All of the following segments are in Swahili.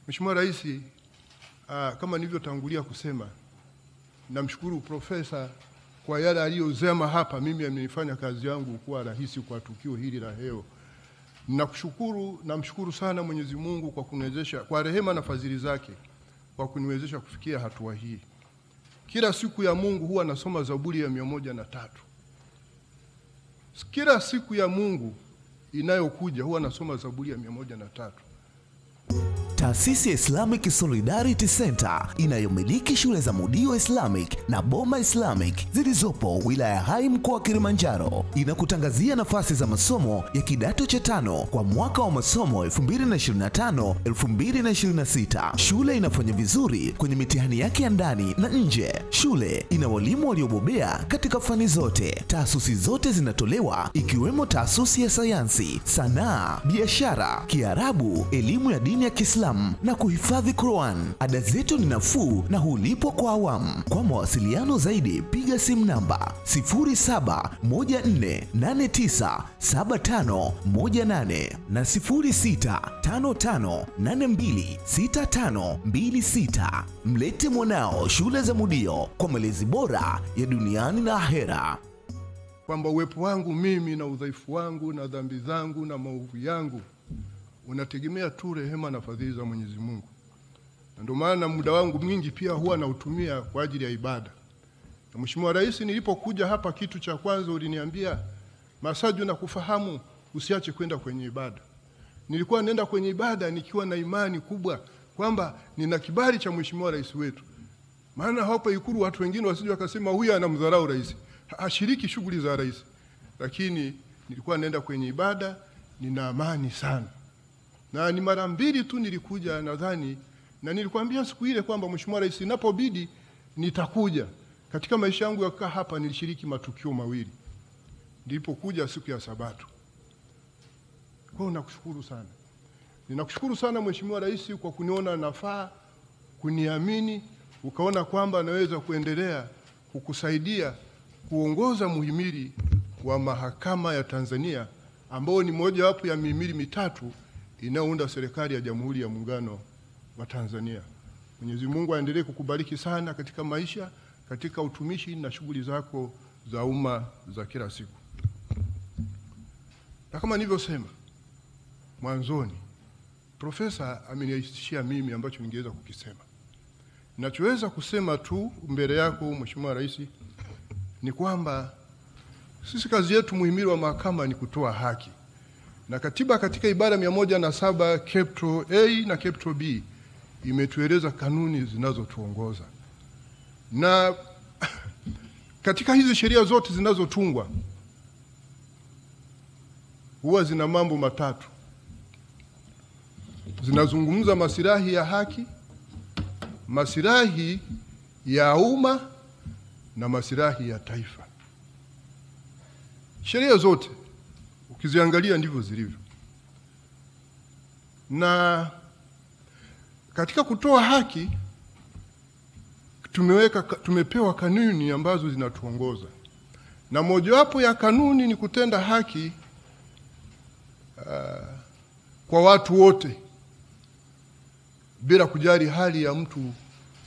Mheshimiwa Rais, kama nilivyotangulia kusema, namshukuru Profesa kwa yale aliyosema hapa. Mimi amenifanya kazi yangu kuwa rahisi kwa tukio hili la leo. Namshukuru sana Mwenyezi Mungu kwa kuniwezesha, kwa rehema na fadhili zake, kwa kuniwezesha kufikia hatua hii. Kila siku ya Mungu huwa nasoma Zaburi ya 103. Kila siku ya Mungu inayokuja huwa nasoma Zaburi ya 103. Taasisi ya Islamic Solidarity Center inayomiliki shule za Mudio Islamic na Boma Islamic zilizopo wilaya Hai mkoa wa Kilimanjaro inakutangazia nafasi za masomo ya kidato cha 5 kwa mwaka wa masomo 2025-2026. Shule inafanya vizuri kwenye mitihani yake ya ndani na nje. Shule ina walimu waliobobea katika fani zote. Taasisi zote zinatolewa ikiwemo taasisi ya sayansi, sanaa, biashara, Kiarabu, elimu ya dini ya Kiislamu na kuhifadhi Quran. Ada zetu ni nafuu na hulipwa kwa awamu. Kwa mawasiliano zaidi piga simu namba 0714897518 na 0655826526. Mlete mwanao shule za Mudio kwa malezi bora ya duniani na ahera. Kwamba uwepo wangu mimi na udhaifu wangu na dhambi zangu na maovu yangu unategemea tu rehema na fadhili za Mwenyezi Mungu. Na ndio maana muda wangu mwingi pia huwa nautumia kwa ajili ya ibada. Na Mheshimiwa Rais, nilipokuja hapa, kitu cha kwanza uliniambia, Masaju, na kufahamu usiache kwenda kwenye ibada. Nilikuwa naenda kwenye ibada nikiwa na imani kubwa kwamba nina kibali cha Mheshimiwa Rais wetu. Maana hapa Ikulu watu wengine wasije wakasema huyu anamdharau rais, hashiriki shughuli za rais. Lakini nilikuwa naenda kwenye ibada, nina amani sana. Na ni mara mbili tu nilikuja nadhani, na nilikwambia siku ile kwamba Mheshimiwa Rais, inapobidi nitakuja. Katika maisha yangu ya kukaa hapa nilishiriki matukio mawili. Nilipokuja siku ya Sabato. Kwa hiyo nakushukuru sana. Ninakushukuru sana Mheshimiwa Rais kwa kuniona nafaa, kuniamini, ukaona kwamba naweza kuendelea kukusaidia kuongoza muhimili wa mahakama ya Tanzania, ambao ni moja wapo ya mihimili mitatu inayounda serikali ya Jamhuri ya Muungano wa Tanzania. Mwenyezi Mungu aendelee kukubariki sana katika maisha, katika utumishi na shughuli zako za umma za kila siku. Na kama nilivyosema mwanzoni, Profesa amenirahisishia mimi ambacho ningeweza kukisema. Ninachoweza kusema tu mbele yako Mheshimiwa Rais ni kwamba sisi kazi yetu muhimili wa mahakama ni kutoa haki. Na katiba katika ibara 107 capital A na capital B imetueleza kanuni zinazotuongoza. Na katika hizi sheria zote zinazotungwa huwa zina mambo matatu. Zinazungumza masilahi ya haki, masilahi ya umma na masilahi ya taifa. Sheria zote ukiziangalia ndivyo zilivyo. Na katika kutoa haki tumepewa kanuni ambazo zinatuongoza. Na mojawapo ya kanuni ni kutenda haki kwa watu wote bila kujali hali ya mtu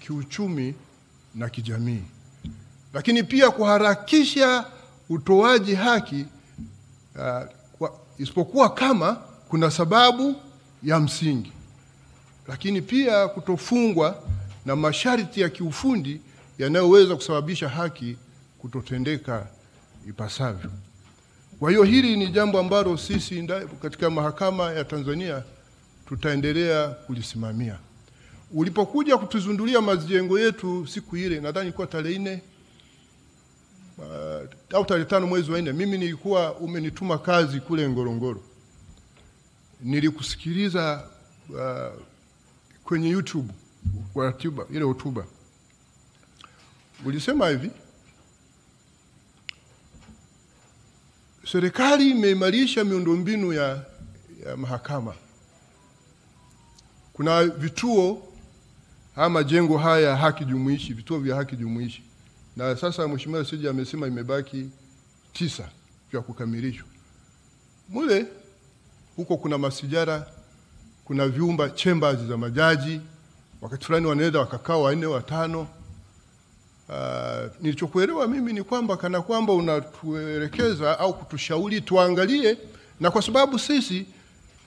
kiuchumi na kijamii. Lakini pia kuharakisha utoaji haki isipokuwa kama kuna sababu ya msingi. Lakini pia kutofungwa na masharti ya kiufundi yanayoweza kusababisha haki kutotendeka ipasavyo. Kwa hiyo hili ni jambo ambalo sisi katika mahakama ya Tanzania tutaendelea kulisimamia. Ulipokuja kutuzundulia majengo yetu siku ile, nadhani ilikuwa tarehe 4 au tarehe 5 mwezi wa 4, mimi nilikuwa umenituma kazi kule Ngorongoro. Nilikusikiliza kwenye YouTube kwa ile hotuba. Ulisema hivi, serikali imeimarisha miundombinu ya mahakama. Kuna vituo ama jengo haya haki jumuishi, vituo vya haki jumuishi. Na sasa Mheshimiwa Rais amesema imebaki 9 vya kukamilishwa. Mule huko kuna masijara kuna vyumba chambers za majaji, wakati fulani wanaweza wakakaa 4 5. Nilichokuelewa mimi ni kwamba kana kwamba unatuelekeza au kutushauri tuangalie, na kwa sababu sisi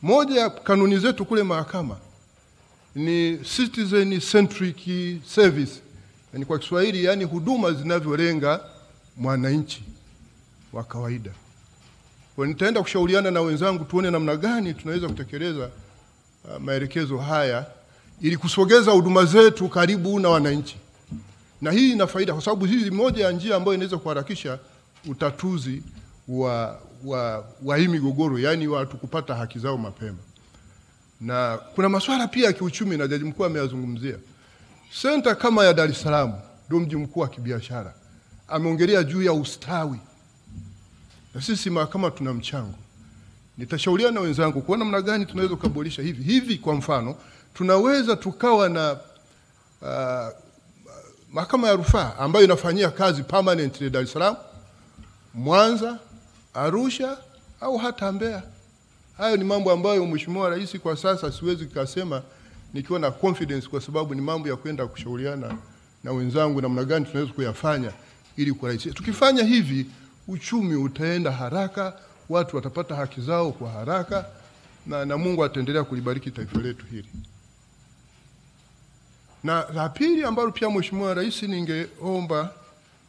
moja ya kanuni zetu kule mahakama ni citizen centric service, yani kwa Kiswahili yani huduma zinavyolenga mwananchi wa kawaida. Kwa nitaenda kushauriana na wenzangu tuone namna gani tunaweza kutekeleza maelekezo haya ili kusogeza huduma zetu karibu na wananchi. Na hii ina faida kwa sababu hizi moja ya njia ambayo inaweza kuharakisha utatuzi wa hii migogoro, yani watu kupata haki zao mapema. Na kuna masuala pia ya kiuchumi na Jaji Mkuu ameyazungumzia. Senta kama ya Dar es Salaam ndio mji mkuu wa kibiashara. Ameongelea juu ya ustawi. Na sisi mahakama tuna mchango. Nitashauriana na wenzangu kuona namna gani tunaweza kuboresha hivi. Kwa mfano, tunaweza tukawa na mahakama ya rufaa ambayo inafanyia kazi permanently Dar es Salaam, Mwanza, Arusha au hata Mbeya. Hayo ni mambo ambayo Mheshimiwa Rais kwa sasa siwezi kusema nikiwa na confidence, kwa sababu ni mambo ya kwenda kushauriana na wenzangu namna gani tunaweza kuyafanya ili kurahisisha. Tukifanya hivi uchumi utaenda haraka, watu watapata haki zao kwa haraka, na Mungu ataendelea kulibariki taifa letu hili. Na la pili ambalo pia Mheshimiwa Rais ningeomba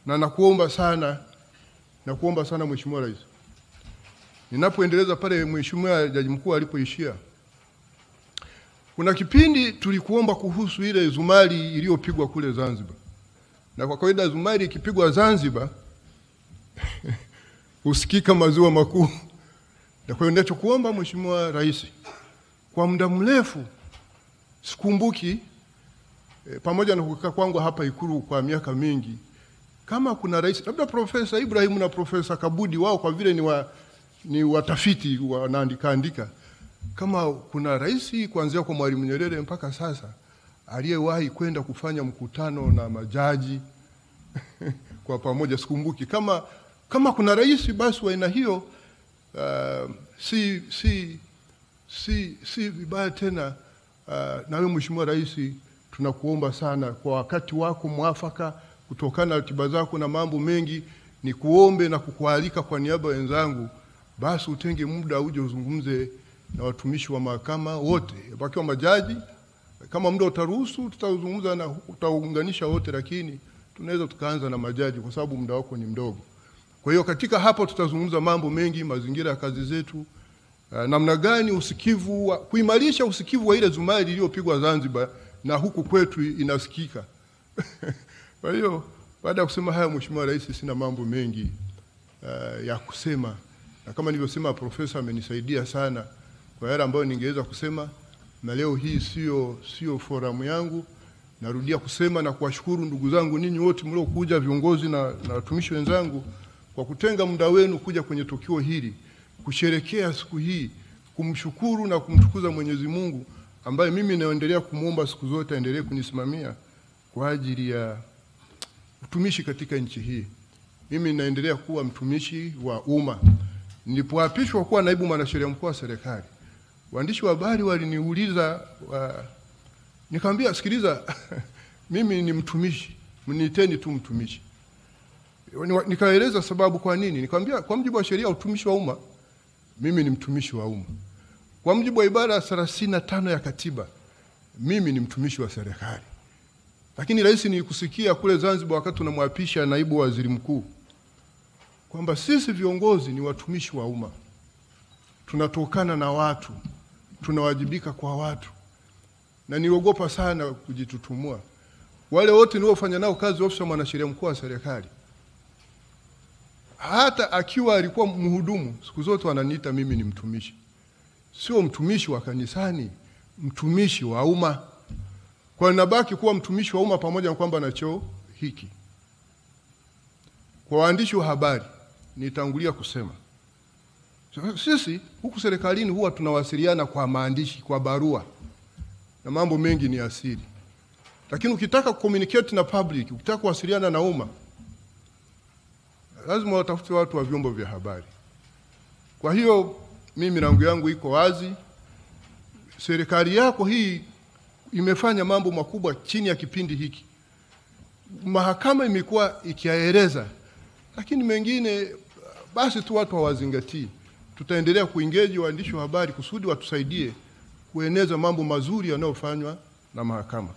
na nakuomba sana Mheshimiwa Rais, ninapoendeleza pale Mheshimiwa Jaji Mkuu alipoishia, kuna kipindi tulikuomba kuhusu ile zumari iliyopigwa kule Zanzibar. Na kwa kawaida zumari ikipigwa Zanzibar usikika maziwa makuu. Na kwa hiyo ninachokuomba Mheshimiwa Rais, kwa muda mrefu sikumbuki pamoja na kukaa kwangu hapa Ikulu kwa miaka mingi, kama kuna rais, labda Profesa Ibrahim na Profesa Kabudi, wao kwa vile ni watafiti wanaandika, kama kuna rais kuanzia kwa Mwalimu Nyerere mpaka sasa aliyewahi kwenda kufanya mkutano na majaji kwa pamoja, sikumbuki. Kama kuna rais basi wa aina hiyo, si vibaya tena. Na wewe Mheshimiwa Rais, tunakuomba sana kwa wakati wako mwafaka, kutokana na ratiba zako na mambo mengi, ni kuombe na kukualika kwa niaba ya wenzangu, basi utenge muda uje uzungumze na watumishi wa mahakama wote, wakiwa majaji. Kama muda utaruhusu tutazungumza na utaunganisha wote, lakini tunaweza tukaanza na majaji kwa sababu muda wako ni mdogo. Kwa hiyo katika hapo tutazungumza mambo mengi, mazingira ya kazi zetu, namna gani kuimarisha usikivu wa ile zumari iliyopigwa Zanzibar na huku kwetu inasikika. Kwa hiyo baada ya kusema haya Mheshimiwa Rais, sina mambo mengi ya kusema. Na kama nilivyosema, profesa amenisaidia sana kwa yale ambayo ningeweza kusema, na leo hii sio forum yangu. Narudia kusema na kuwashukuru ndugu zangu ninyi wote mliokuja, viongozi na watumishi wenzangu, kwa kutenga muda wenu kuja kwenye tukio hili, kusherehekea siku hii, kumshukuru na kumtukuza Mwenyezi Mungu ambaye mimi naendelea kumuomba siku zote aendelee kunisimamia kwa ajili ya utumishi katika nchi hii. Mimi naendelea kuwa mtumishi wa umma. Nilipoapishwa kuwa naibu mwanasheria mkuu wa serikali, waandishi wa habari waliniuliza, nikamwambia sikiliza, mimi ni mtumishi, mniiteni tu mtumishi. Nikaeleza sababu kwa nini. Nikamwambia kwa mujibu wa sheria ya utumishi wa umma, mimi ni mtumishi wa umma. Kwa mujibu wa ibara 35 ya katiba, mimi ni mtumishi wa serikali. Lakini rais nilikusikia kule Zanzibar wakati tunamwapisha naibu waziri mkuu kwamba sisi viongozi ni watumishi wa umma. Tunatokana na watu, tunawajibika kwa watu. Na niliogopa sana kujitutumua. Wale wote niliofanya nao kazi ofisi ya mwanasheria mkuu wa serikali, hata akiwa alikuwa mhudumu, siku zote wananiita mimi ni mtumishi. Sio mtumishi wa kanisani, mtumishi wa umma. Kwa nabaki kuwa mtumishi wa umma pamoja na kwamba na cheo hiki. Kwa waandishi wa habari, nitangulia kusema, sisi huku serikalini huwa tunawasiliana kwa maandishi, kwa barua, na mambo mengi ni asili. Lakini ukitaka communicate na public, ukitaka kuwasiliana na umma, lazima watafute watu wa vyombo vya habari. Kwa hiyo mimi milango yangu iko wazi. serikali yako hii imefanya mambo makubwa chini ya kipindi hiki. Mahakama imekuwa ikiyaeleza, lakini mengine basi tu watu hawazingatii. Tutaendelea kuengage waandishi wa habari kusudi watusaidie kueneza mambo mazuri yanayofanywa na mahakama.